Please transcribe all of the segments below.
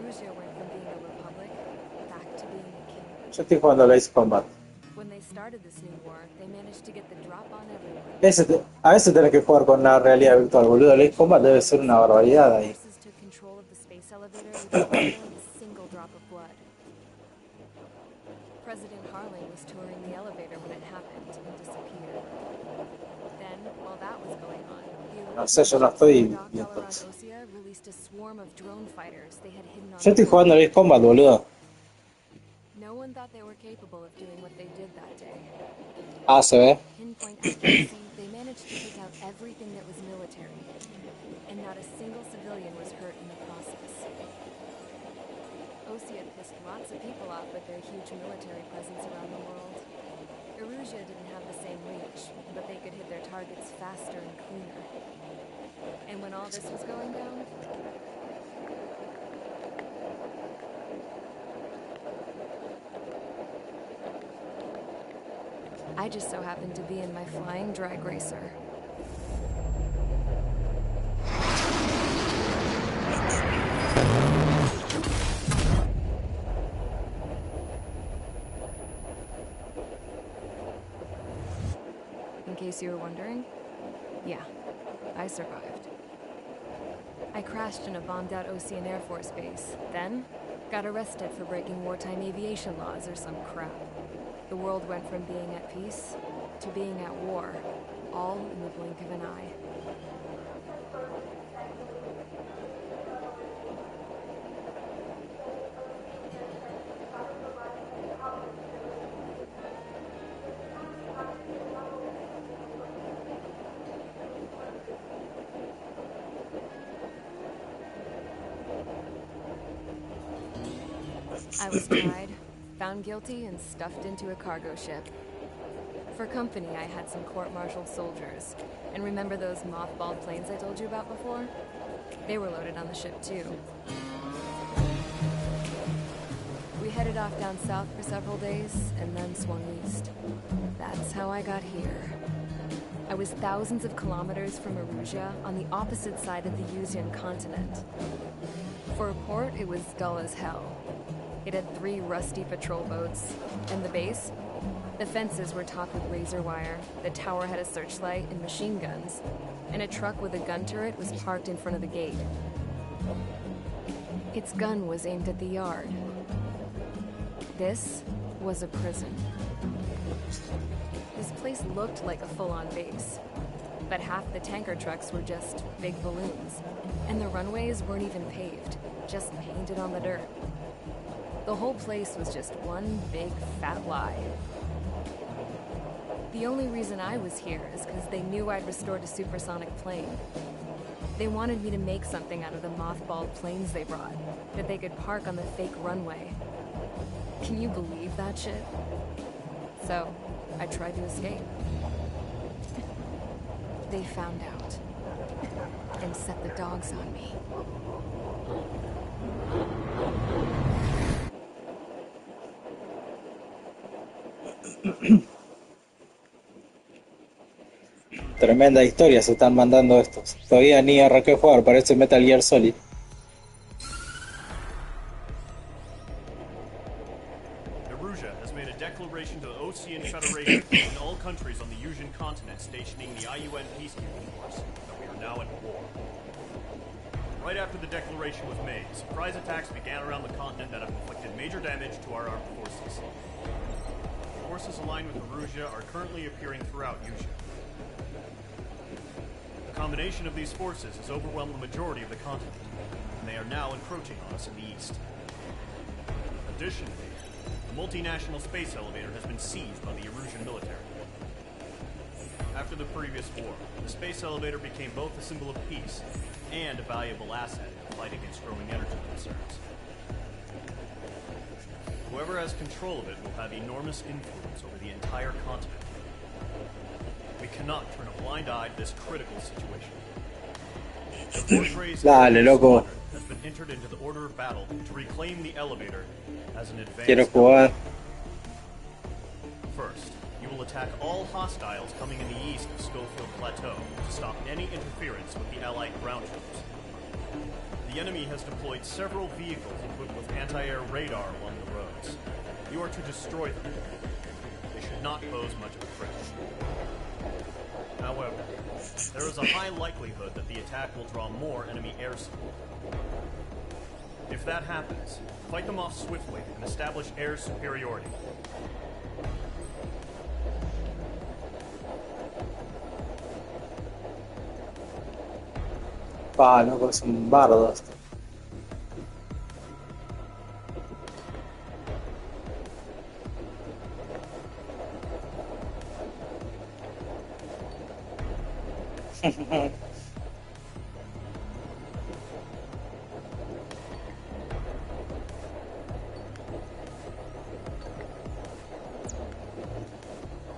Erusea went from being a republic back to being a kingdom. Yo estoy jugando al Ace Combat. When they started this new war, they managed to get the drop on everyone. A veces tenés que jugar con la realidad virtual, boludo. El Ace Combat debe ser una barbaridad ahí. Forces took control of the space elevator without spilling a single drop of blood. President Harling was touring the elevator when it happened and disappeared. Then, while that was going on, No sé, yo no estoy Doc viendo Dalaran eso. Osea released a swarm of drone fighters they had hidden on Yo estoy Earth. jugando al Ace Combat, boludo. No one thought they were capable of doing what they did that day. Ah, se ve. Pinpoint accuracy, they managed to take out everything that was military. And not a single civilian was hurt in the process. Osea pissed lots of people off with their huge military presence around the world. Erusea didn't have the same reach, but they could hit their targets faster and cleaner. And when all this was going down, I just so happened to be in my flying drag racer. In case you were wondering, yeah, I survived. I crashed in a bombed-out Osean Air Force base, then got arrested for breaking wartime aviation laws or some crap. The world went from being at peace to being at war, all in the blink of an eye. I was tried, found guilty, and stuffed into a cargo ship. For company, I had some court-martialed soldiers. And remember those mothballed planes I told you about before? They were loaded on the ship, too. We headed off down south for several days, and then swung east. That's how I got here. I was thousands of kilometers from Erusea, on the opposite side of the Yuzian continent. For a port, it was dull as hell. It had 3 rusty patrol boats, and the base? The fences were topped with razor wire, the tower had a searchlight and machine guns, and a truck with a gun turret was parked in front of the gate. Its gun was aimed at the yard. This was a prison. This place looked like a full-on base, but half the tanker trucks were just big balloons, and the runways weren't even paved, just painted on the dirt. The whole place was just one big fat lie. The only reason I was here is because they knew I'd restored a supersonic plane. They wanted me to make something out of the mothballed planes they brought, that they could park on the fake runway. Can you believe that shit? So, I tried to escape. They found out, and set the dogs on me. Tremenda historia se están mandando estos. Todavía ni arranqué a jugar, parece Metal Gear Solid. Erusea has made a declaration to the Osean Federation and all countries on the Yuzian continent stationing the IUN peacekeeping force that we are now at war. Right after the declaration was made, surprise attacks began around the continent that have inflicted major damage to our armed forces. Forces aligned with Erusea are currently appearing throughout Yuzian. The combination of these forces has overwhelmed the majority of the continent, and they are now encroaching on us in the east. Additionally, the multinational space elevator has been seized by the Erusian military. After the previous war, the space elevator became both a symbol of peace and a valuable asset in the fight against growing energy concerns. Whoever has control of it will have enormous influence over the entire continent. We cannot turn a blind eye to this critical situation. The Fortress Dale, loco. has been entered into the order of battle to reclaim the elevator as an Quiero advanced. jugar. First, you will attack all hostiles coming in the east of Schofield Plateau to stop any interference with the Allied ground troops. the enemy has deployed several vehicles equipped with anti-air radar along the roads. You are to destroy them. They should not pose much of a threat. However, there is a high likelihood that the attack will draw more enemy air support. If that happens, fight them off swiftly and establish air superiority. Pa, loco, es un bardo esto.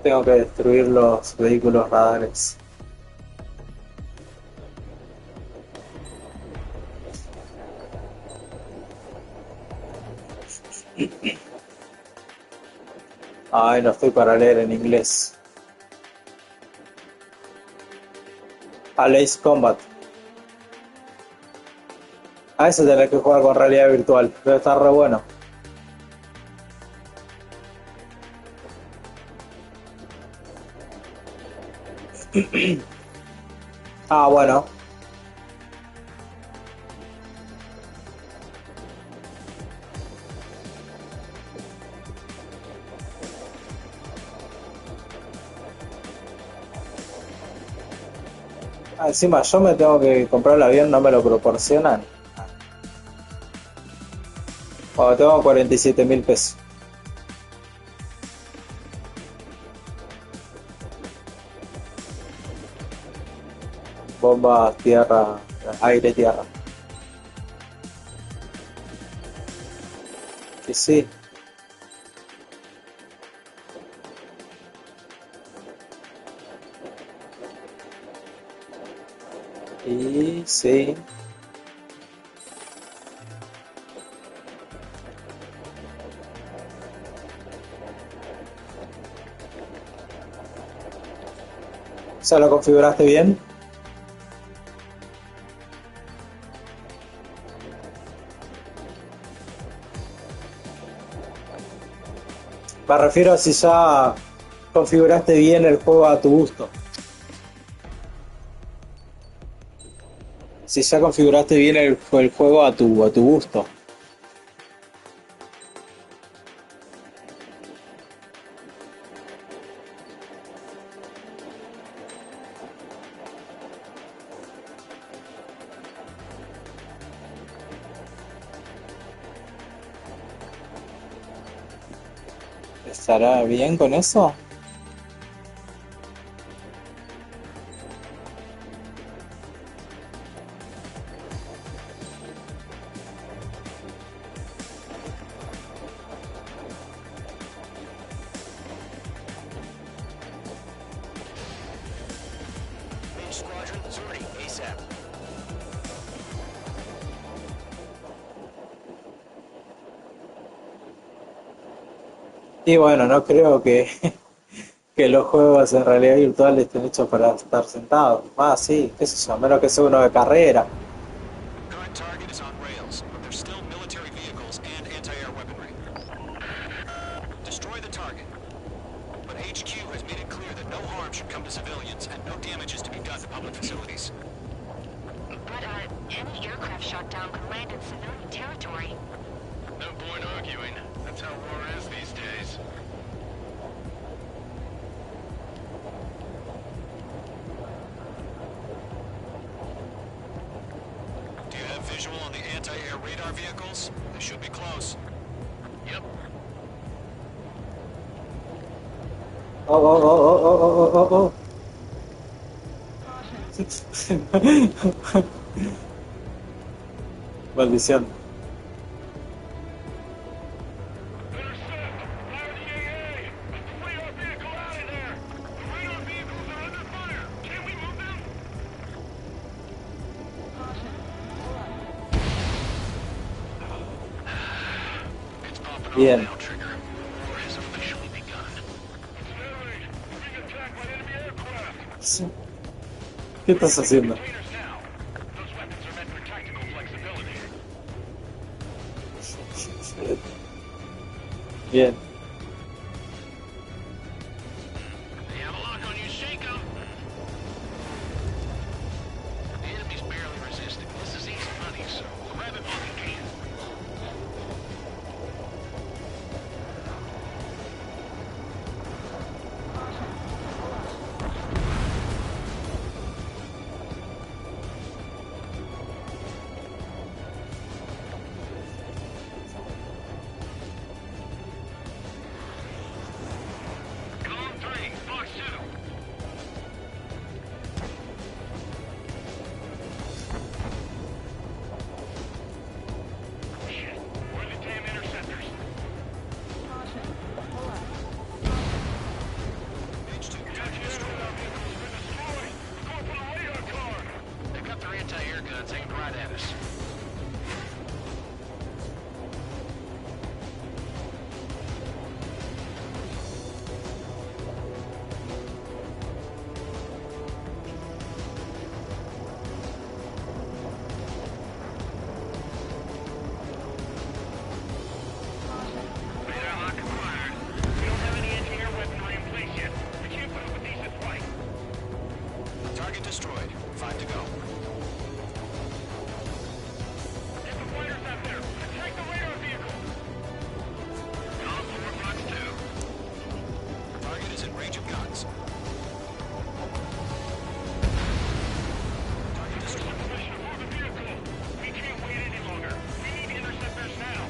Tengo que destruir los vehículos radares. Ay, no estoy para leer en inglés. Ace Combat. A ese tenés que jugar con realidad virtual. Debe estar re bueno. Ah, bueno. Ah, encima yo me tengo que comprar el avión, no me lo proporcionan. Cuando tengo 47.000 pesos. Bombas, tierra, aire, tierra. Que sí. Y sí. ¿Se lo configuraste bien? Me refiero a si ya configuraste bien el juego a tu gusto. Si ya configuraste bien el juego a tu gusto. ¿Estará bien con eso? Y bueno, no creo que, que los juegos en realidad virtual estén hechos para estar sentados. Ah, sí, qué sé yo, a menos que sea uno de carrera. Current target is on rails, but there's still military vehicles and anti-air weaponry. Destroy the target. But HQ has made it clear that no harm should come to civilians and no damage is to be done to public facilities. But, any aircraft shot down could land in civilian territory. No point arguing. That's how war is these days. Do you have visual on the anti-air radar vehicles? They should be close. Yep. Oh, oh, oh, oh, oh, oh, oh. Maldición. Bien. Sí. ¿Qué estás haciendo? Those weapons are meant for tactical flexibility. Bien. They have a lock on you, shake 'em! The enemy's barely resisting. This is easy money, so grab it while you can. Column 3, Fox 2. Shit, where are the damn interceptors? H2, they got their anti-air guns aimed right at us. Radar lock acquired. We don't have any anti-air weaponry in place yet. We can't put up a decent fight. Target destroyed. 5 to go. Get the fighters out there. Attack the radar vehicle. Column 4, Fox 2. Target is in range of guns. Target destroyed. Position aboard the vehicle. We can't wait any longer. We need to intercept this now.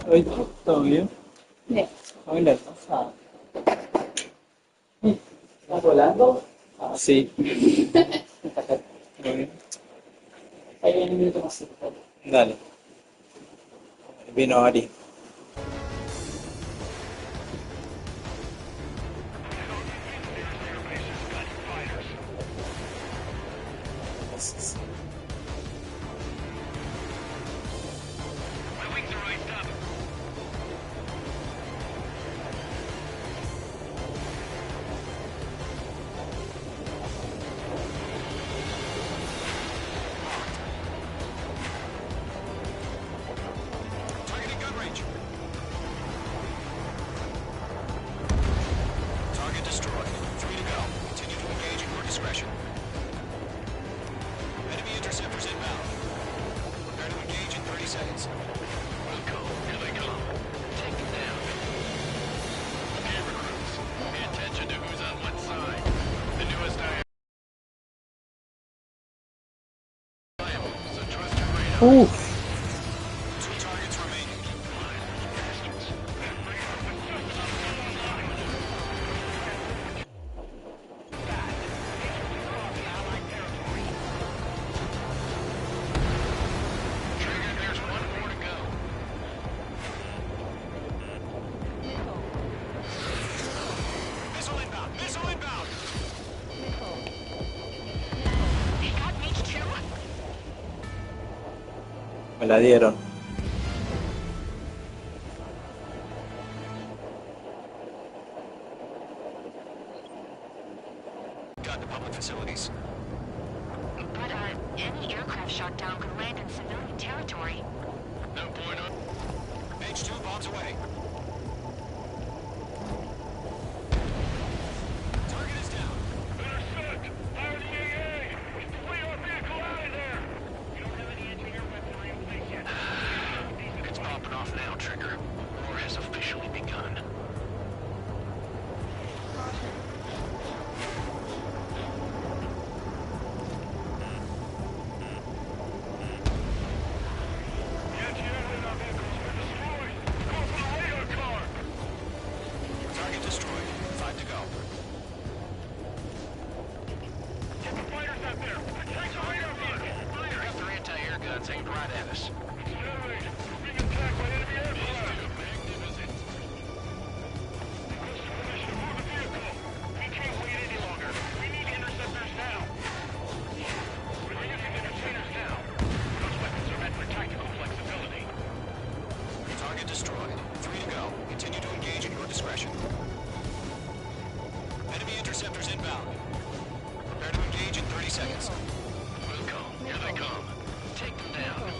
Hoy todo bien. Bien. Hoy la pasada. ¿Estás volando? Sí. Muy bien. Ahí viene un minuto más. Dale. Vino Ari. My wings are raised up. Targeting gun range. Target destroyed. 3 to go. Continue to engage at your discretion. Enemy interceptors inbound. Prepare to engage in 30 seconds. Welcome. Here they come. Take them down. Okay, recruits. Pay attention to who's on what side. The newest so trust your radar. 2 targets remaining. Trigger, there's 1 more to go. Missile inbound! Missile inbound! They got H2? Me la dieron. Got the public facilities. But, any aircraft shot down could land in civilian territory. No point on. H2 bombs away. Target is down. Intercept! Fire the AA! Flee our vehicle out of there! You don't have any anti-air weaponry in place yet. It's popping off now, Trigger. War has officially begun. Target destroyed. 5 to go. Get the fighters out there! Attack the radar vehicle! They got their anti-air guns aimed right at us. Accelerate! We're being attacked by enemy aircraft! Magnificent! Request permission to move the vehicle! We can't wait any longer! We need interceptors now! We're using entertainers now! Those weapons are meant for tactical flexibility. Target destroyed. 3 to go. Continue to engage at your discretion. Enemy interceptors inbound. Prepare to engage in 30 seconds. Welcome. Here they come. Take them down.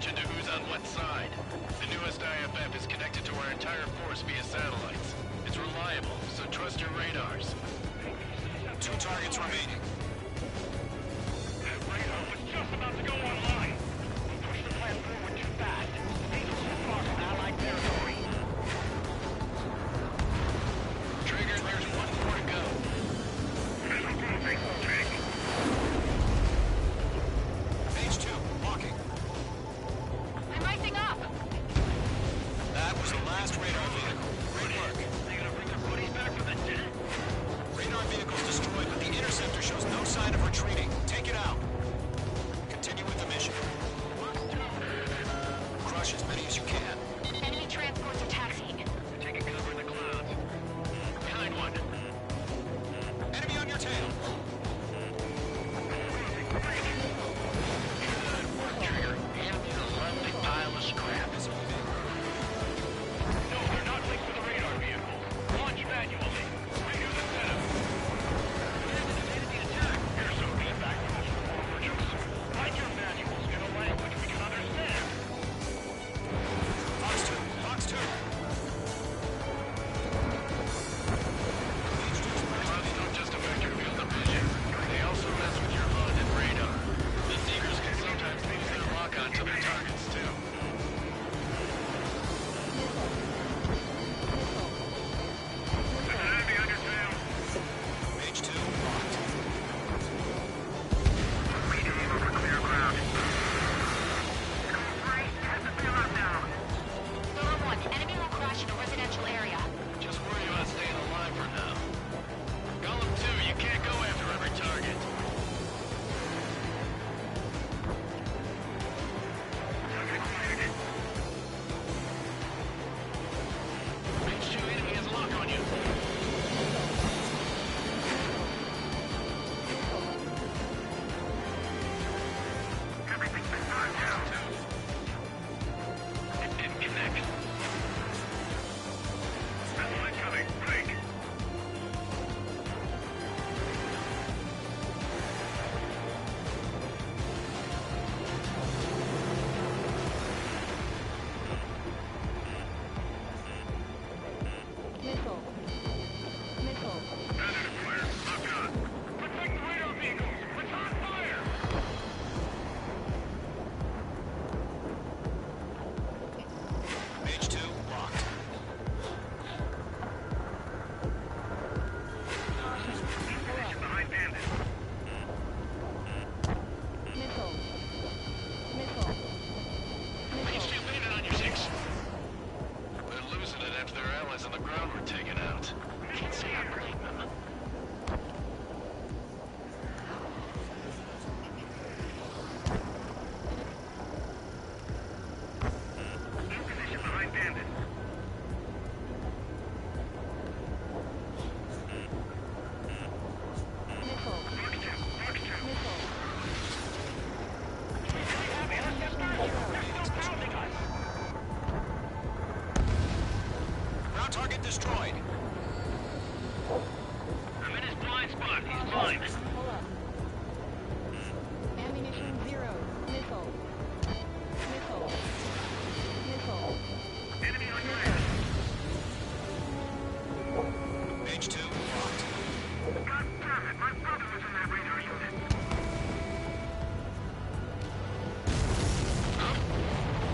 attention to who's on what side. The newest IFF is connected to our entire force via satellites. It's reliable, so trust your radars. 2 targets remaining. That radar was just about to go online. We pushed the plan forward too fast. Angel's too far from Allied territory. Trigger, there's 1 more to go. Page 2, walking. I'm rising up. That was the last radar vehicle. Great work. They gonna bring their buddies back from the dead? Radar vehicle's destroyed, but the interceptor shows no sign of retreating. Take it out. Continue with the mission. Crush as many as you can. Enemy transports are taxiing. Taking cover in the clouds. Behind one. Enemy on your tail. Good work, Trigger. Enemy a lovely pile of scrap. No, they're not linked to the radar vehicle. Launch manually. Redo the setup. Enemy attack. Here, so get back to this report for Joseph. Write your manuals in a language we can understand. Fox 2. Fox 2. Clouds don't just affect your field of vision. They also mess with your HUD and radar. The Seekers can sometimes lose their lock onto their targets, too. Enemy on your tail. Page 2, locked. Aim over clear ground. Golem 1, enemy will crash in a residential area. Just worry about staying alive for now. Golem 2, you can't go after every target. Page 2, enemy has a lock on you. Everything's been knocked down. It didn't connect. Missile incoming. Break. Missile. Missile. Predator flare. Lock on. Protect the radar vehicles. It's on fire. Page 2, locked. Behind bandit. Missile. Missile. Page 2, bandit on your 6. They're losing it after their allies on the ground were taken out. Can't say I blame them. New position behind bandit. Missile. Fox 2, Fox 2. Missile. We have interceptors. They're still pounding us. Ground target destroyed. I'm in his blind spot. He's blind. Hold up. Ammunition 0. Missile. Missile. Missile. Enemy on your ass. Page 2, locked. God damn it, my brother was in that radar unit.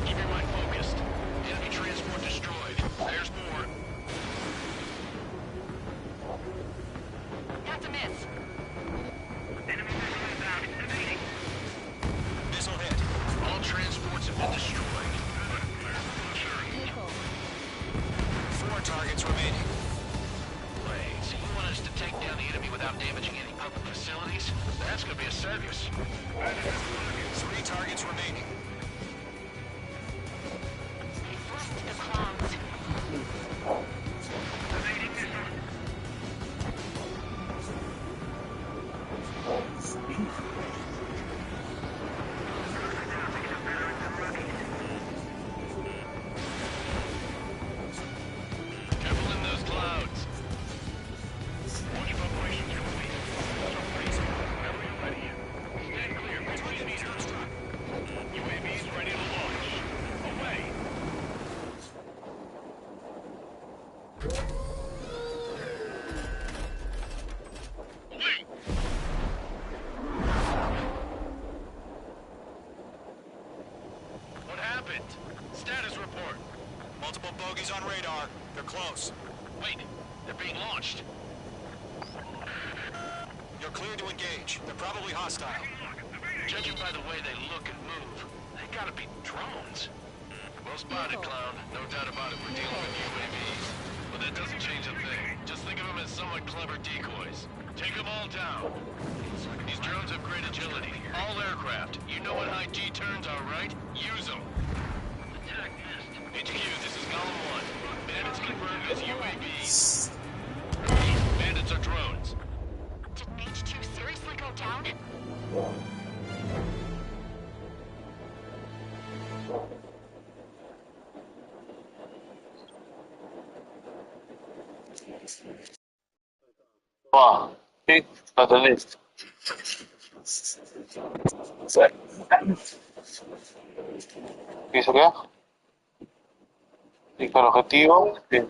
Keep your mind focused. Enemy transport destroyed. There's more. That's a miss. Enemy missile inbound. It's evading. Missile hit. All transports have been destroyed. Missile. 4 targets remaining. Wait, so you want us to take down the enemy without damaging any public facilities? That's gonna be a circus. 3 targets remaining. First the clouds. Evading missile. Careful in those clouds. Watch for operations complete. Whenever you're ready. Stand clear. 20 meters. UAV Enemies on radar. They're close. Wait, they're being launched. You're clear to engage. They're probably hostile. Judging by the way they look and move, they gotta be drones. Well spotted, Clown. No doubt about it, we're dealing with UAVs. But that doesn't change a thing. Just think of them as somewhat clever decoys. Take them all down. These drones have great agility. All aircraft. You know what high G turns are, right? Use them. HQ, this is Column 1. Bandits confirmed as UAVs. Bandits are drones. Did Mage 2 seriously go down? Ah, sí, lo entendí. ¿Hizo qué? Dijo el objetivo. Bien.